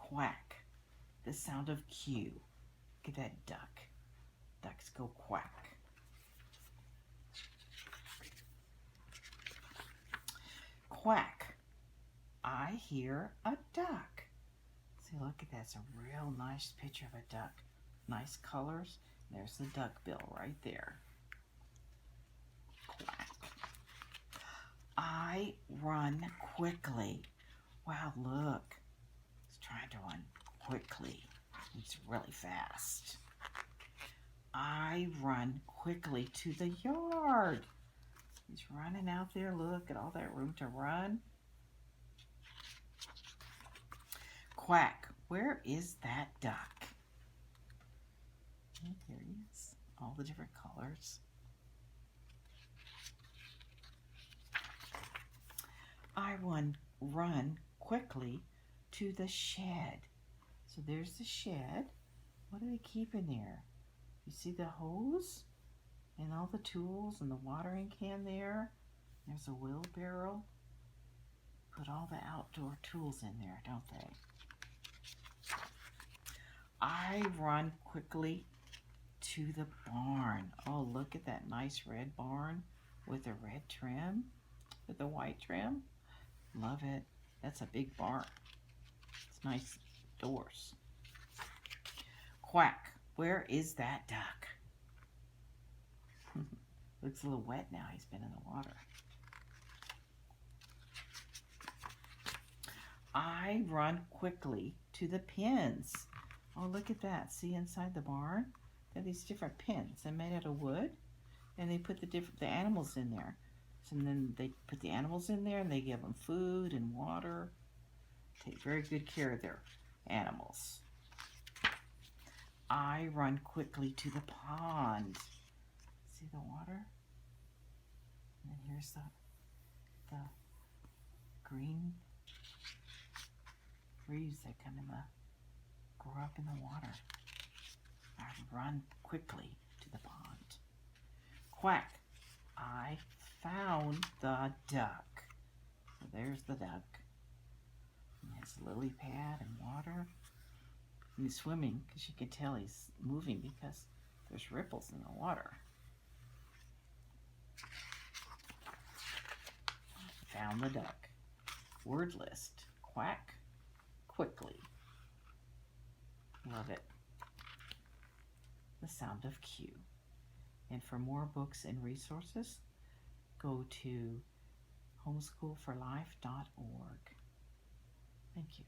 Quack, the sound of Q. Look at that duck. Ducks go quack. Quack, I hear a duck. See, look at that. It's a real nice picture of a duck. Nice colors. There's the duck bill right there. Quack. I run quickly. Wow, look. He's trying to run quickly. He's really fast. I run quickly to the yard. He's running out there. Look at all that room to run. Quack, where is that duck? Oh, there he is. All the different colors. I run quickly to the shed. So there's the shed. What do they keep in there? You see the hose and all the tools and the watering can there. There's a wheelbarrow. Put all the outdoor tools in there, don't they? I run quickly to the barn. Oh, look at that nice red barn with the red trim, with the white trim. Love it. That's a big barn. It's nice doors. Quack, where is that duck? Looks a little wet now. He's been in the water. I run quickly to the pens. Oh, look at that. See inside the barn? They have these different pens. They're made out of wood, and they put the animals in there. So then they put the animals in there, and they give them food and water. Take very good care of their animals. I run quickly to the pond. See the water? And then here's the green trees that grow up in the water. I run quickly to the pond. Quack, I found the duck. So there's the duck. And there's a lily pad and water. And he's swimming because you can tell he's moving because there's ripples in the water. Found the duck. Word list. Quack, quickly. Love it. The sound of Q. And for more books and resources, go to homeschoolforlife.org. Thank you.